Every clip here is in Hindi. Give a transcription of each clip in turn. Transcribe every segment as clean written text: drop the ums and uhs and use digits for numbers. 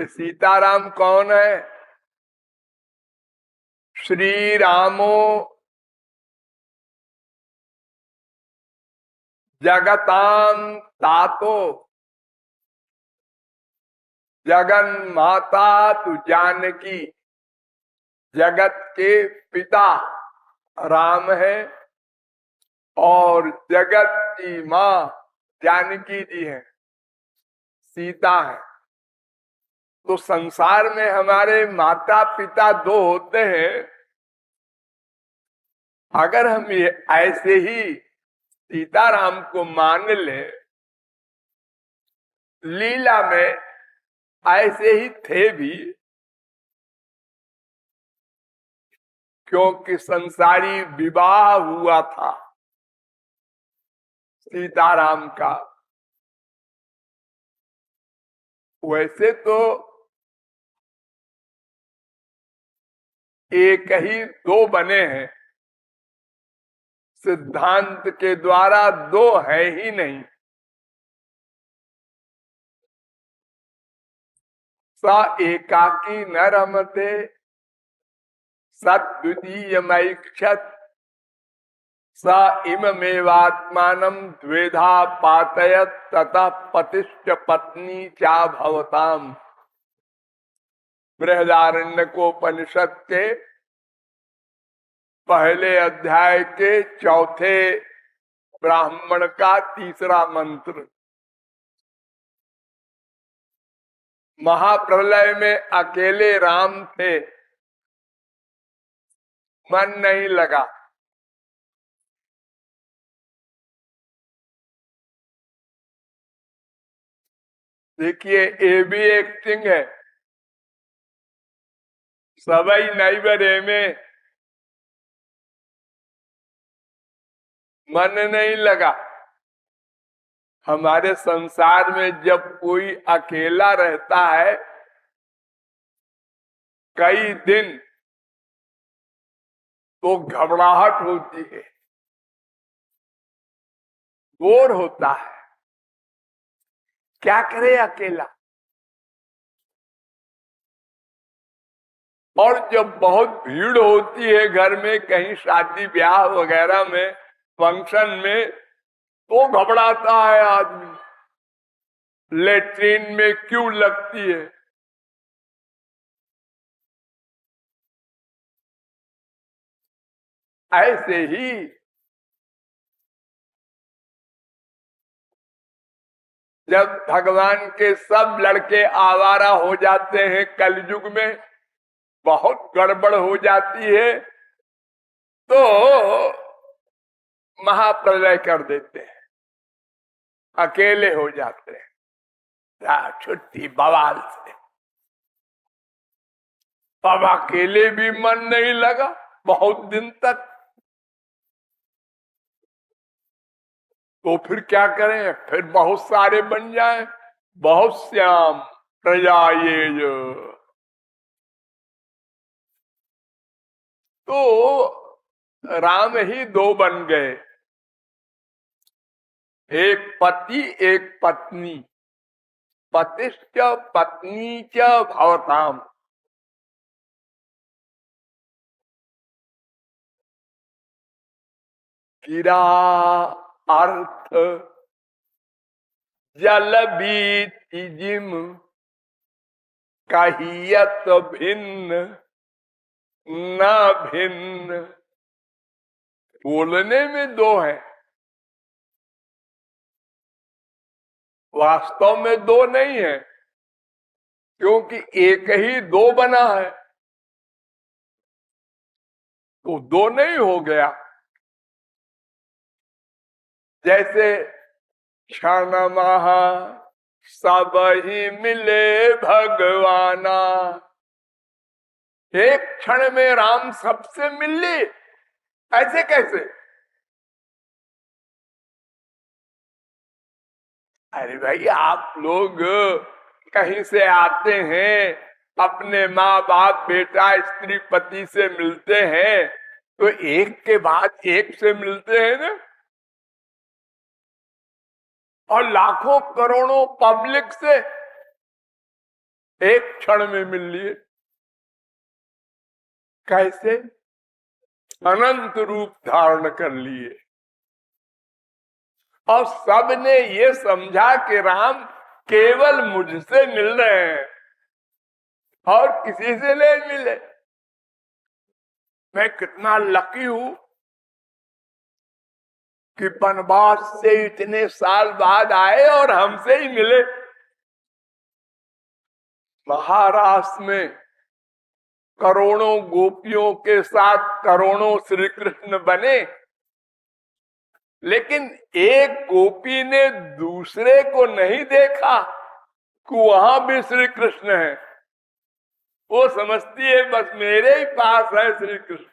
सीताराम कौन है? श्री रामो जगतां तातो, जगन माता तु जानकी, जगत के पिता राम है और जगत की माँ जानकी जी है, सीता है। तो संसार में हमारे माता पिता दो होते हैं। अगर हम ये ऐसे ही सीताराम को मान ले, लीला में ऐसे ही थे भी, क्योंकि संसारी विवाह हुआ था सीताराम का। वैसे तो एक ही दो बने हैं, सिद्धांत के द्वारा दो है ही नहीं। स एकाकी न रमते सद्वितीयमैक्षत, स इममेवात्मानं द्वेधा पातयत ततः पतिश्च पत्नी चा भवताम। बृहदारण्यकोपनिषद के पहले अध्याय के चौथे ब्राह्मण का तीसरा मंत्र। महाप्रलय में अकेले राम थे, मन नहीं लगा। देखिए ये भी एक्टिंग है। सबई नैबरे में मन नहीं लगा। हमारे संसार में जब कोई अकेला रहता है कई दिन, तो घबराहट होती है, बोर होता है। क्या करे अकेला? और जब बहुत भीड़ होती है घर में, कहीं शादी ब्याह वगैरह में, फंक्शन में, तो घबराता है आदमी। लेट्रिन में क्यों लगती है? ऐसे ही जब भगवान के सब लड़के आवारा हो जाते हैं, कलयुग में बहुत गड़बड़ हो जाती है, तो महाप्रलय कर देते हैं, अकेले हो जाते हैं। छुट्टी बवाल से। अब अकेले भी मन नहीं लगा बहुत दिन तक, तो फिर क्या करें? फिर बहुत सारे बन जाए। बहुत श्याम प्रजा ये जो, तो राम ही दो बन गए, एक पति एक पत्नी। पतिश्च पत्नी च भवताम। गिरा अर्थ जल बीति जिम, कहियत भिन्न न भिन्न। बोलने में दो है, वास्तव में दो नहीं है, क्योंकि एक ही दो बना है, तो दो नहीं हो गया। जैसे क्षण महा सब ही मिले भगवाना, एक क्षण में राम सबसे मिले, ऐसे कैसे? अरे भाई, आप लोग कहीं से आते हैं, अपने माँ बाप बेटा स्त्री पति से मिलते हैं, तो एक के बाद एक से मिलते हैं ना। और लाखों करोड़ों पब्लिक से एक क्षण में मिल लिए। कैसे? अनंत रूप धारण कर लिए। और सबने ये समझा कि राम केवल मुझसे मिल रहे हैं और किसी से नहीं मिले। मैं कितना लकी हूं कि वनवास से इतने साल बाद आए और हमसे ही मिले। महाराष्ट्र में करोड़ों गोपियों के साथ करोड़ों श्री कृष्ण बने, लेकिन एक गोपी ने दूसरे को नहीं देखा कि वहां भी श्री कृष्ण है। वो समझती है बस मेरे ही पास है श्री कृष्ण।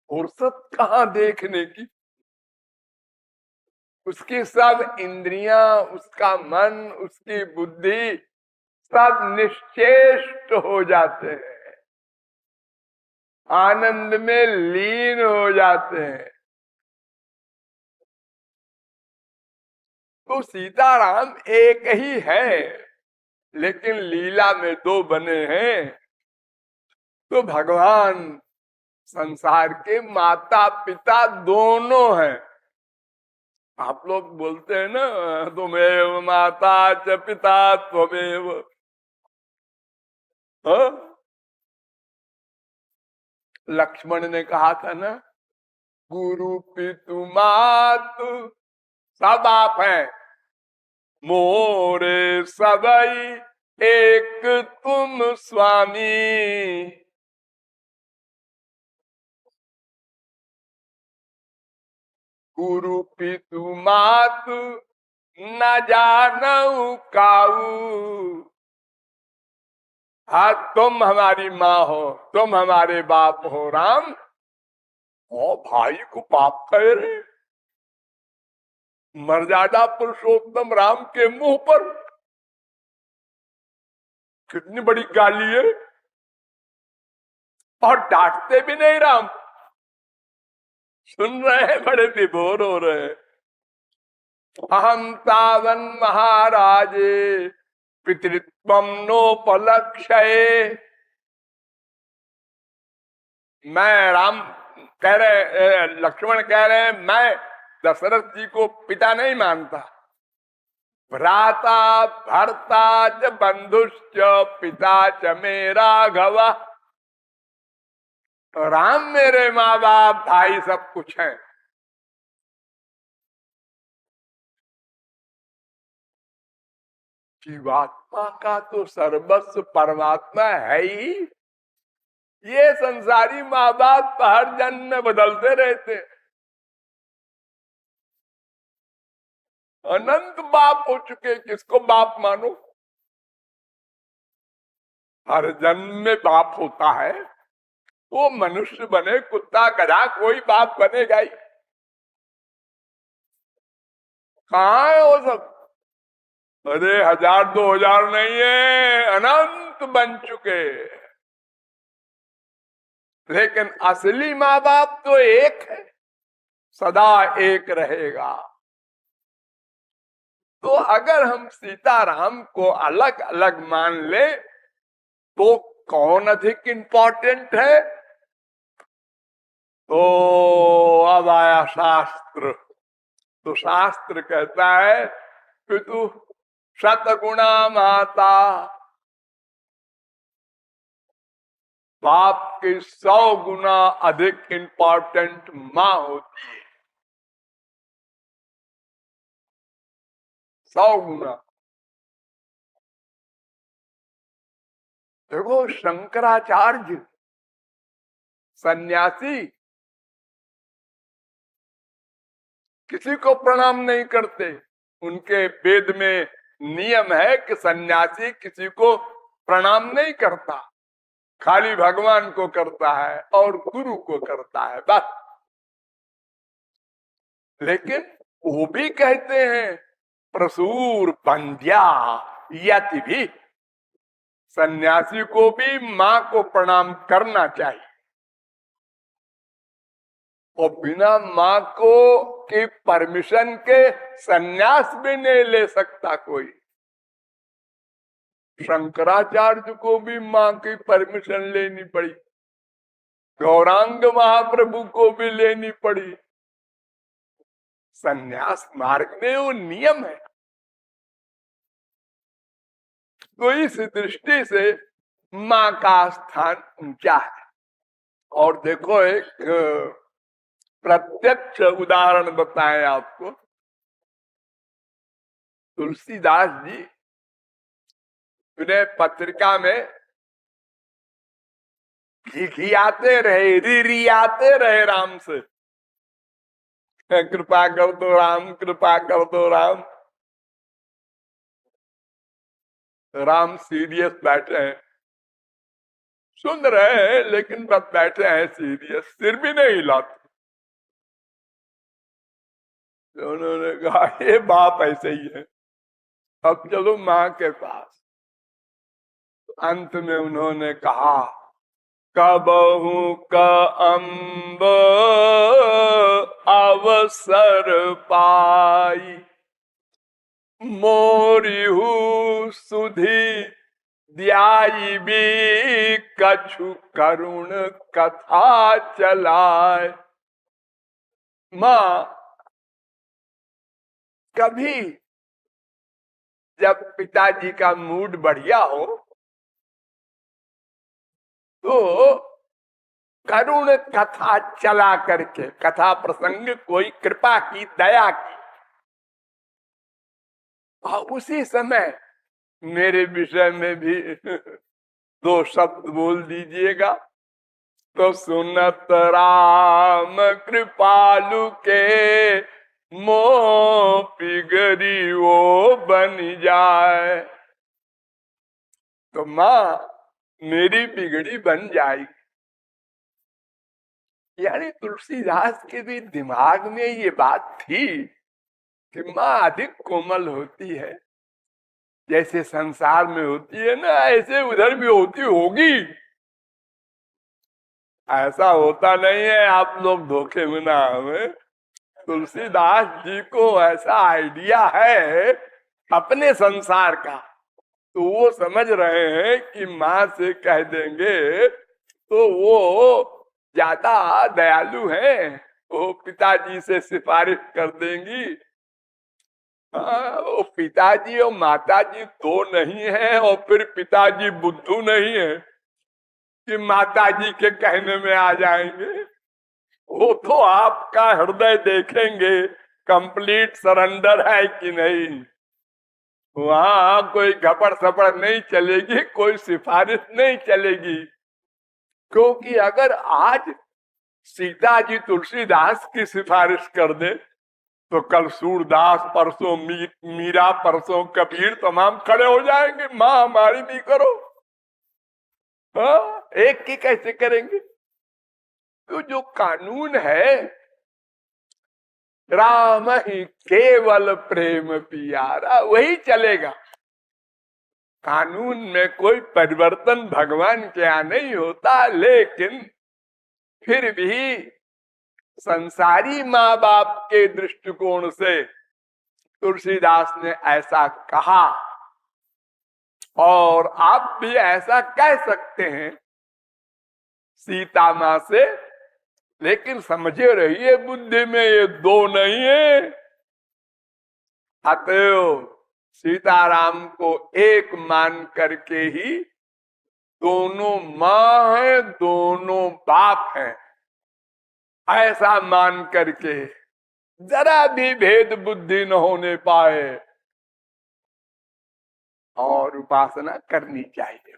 फुर्सत कहाँ देखने की। उसकी सब इंद्रियां, उसका मन, उसकी बुद्धि सब निश्चेष्ट हो जाते हैं, आनंद में लीन हो जाते हैं। तो सीताराम एक ही है, लेकिन लीला में दो बने हैं। तो भगवान संसार के माता पिता दोनों हैं। आप लोग बोलते हैं ना, तुमेव माता च पिता त्वमेव। लक्ष्मण ने कहा था ना, गुरु पितु मातु सब आप हैं, मोरे सबई एक तुम स्वामी। गुरु पितु मातु न जानऊ काऊ। हाँ, तुम हमारी माँ हो, तुम हमारे बाप हो राम। ओ भाई को बाप कह रहे, मर्यादा पुरुषोत्तम राम के मुंह पर कितनी बड़ी गाली है। और डांटते भी नहीं राम, सुन रहे हैं, बड़े विभोर हो रहे हैं। अहम तावन महाराजे पितृत्वम नोपलक्ष्ये। मैं राम कह रहे, लक्ष्मण कह रहे हैं, मैं दशरथ जी को पिता नहीं मानता। भ्राता भर्ता च बंधुश्च पिता च मेरा घवा। राम मेरे माँ बाप भाई सब कुछ है। जीवात्मा का तो सर्वस्व परमात्मा है ही। ये संसारी माँ बाप हर जन्म में बदलते रहते, अनंत बाप हो चुके, किसको बाप मानो। हर जन्म में बाप होता है, वो मनुष्य बने, कुत्ता गधा, कोई बाप बनेगा ही। कहाँ है वो सब? अरे 1000-2000 नहीं है, अनंत बन चुके। लेकिन असली माँ बाप तो एक है, सदा एक रहेगा। तो अगर हम सीताराम को अलग अलग मान ले तो कौन अधिक इंपॉर्टेंट है? तो अब आया शास्त्र। तो शास्त्र कहता है कि तू शतगुणा माता, बाप के 100 गुना अधिक इंपॉर्टेंट माँ होती है। 100 गुना। देखो शंकराचार्य सन्यासी किसी को प्रणाम नहीं करते। उनके वेद में नियम है कि सन्यासी किसी को प्रणाम नहीं करता, खाली भगवान को करता है और गुरु को करता है बस। लेकिन वो भी कहते हैं प्रसूर बंध्या यति भी, सन्यासी को भी माँ को प्रणाम करना चाहिए। और बिना माँ को की परमिशन के सन्यास भी नहीं ले सकता कोई। शंकराचार्य को भी माँ की परमिशन लेनी पड़ी, गौरांग महाप्रभु को भी लेनी पड़ी। सन्यास मार्ग में वो नियम है। तो इस दृष्टि से माँ का स्थान ऊंचा है। और देखो एक प्रत्यक्ष उदाहरण बताएं आपको। तुलसीदास जी उन्हें पत्रिका में घिघियाते रहे, रिरियाते रहे राम से, कृपा कर दो राम, कृपा कर दो राम। राम सीरियस बैठे हैं, सुन रहे हैं, लेकिन बस बैठे हैं सीरियस, सिर भी नहीं हिलाते। तो उन्होंने कहा ये बाप ऐसे ही है, अब चलो माँ के पास। अंत में उन्होंने कहा कबहू का अम्ब अवसर पाई, मोरिहू सुधी द्याई भी कछु करुण कथा चलाए। माँ कभी जब पिताजी का मूड बढ़िया हो तो करुण कथा चला करके, कथा प्रसंग कोई कृपा की, दया की, और उसी समय मेरे विषय में भी 2 शब्द बोल दीजिएगा तो सुनत राम कृपालु के मोह पिगरी वो बन जाए। तो माँ मेरी बिगड़ी बन जाएगी। यानी तुलसीदास के भी दिमाग में ये बात थी कि माँ अधिक कोमल होती है, जैसे संसार में होती है ना, ऐसे उधर भी होती होगी। ऐसा होता नहीं है, आप लोग धोखे में ना हमें। तुलसीदास जी को ऐसा आइडिया है अपने संसार का, तो वो समझ रहे हैं कि माँ से कह देंगे तो वो ज्यादा दयालु हैं, वो पिताजी से सिफारिश कर देंगी। वो पिताजी और माताजी तो नहीं है, और फिर पिताजी बुद्धू नहीं है कि माताजी के कहने में आ जाएंगे। वो तो आपका हृदय देखेंगे कंप्लीट सरेंडर है कि नहीं। वहां कोई घपड़ सपड़ नहीं चलेगी, कोई सिफारिश नहीं चलेगी। क्योंकि अगर आज सीता जी तुलसीदास की सिफारिश कर दे तो कल सूरदास, परसों मीरा, परसों कबीर तमाम खड़े हो जाएंगे, माँ हमारी भी करो। हाँ, एक की कैसे करेंगे? तो जो कानून है, राम ही केवल प्रेम पियारा, वही चलेगा। कानून में कोई परिवर्तन भगवान के यहाँ नहीं होता, लेकिन फिर भी संसारी माँ बाप के दृष्टिकोण से तुलसीदास ने ऐसा कहा, और आप भी ऐसा कह सकते हैं सीता माँ से। लेकिन समझे रहिए बुद्धि में ये 2 नहीं है। अतएव सीताराम को एक मान करके ही दोनों माँ है, दोनों बाप है, ऐसा मान करके जरा भी भेद बुद्धि न होने पाए और उपासना करनी चाहिए।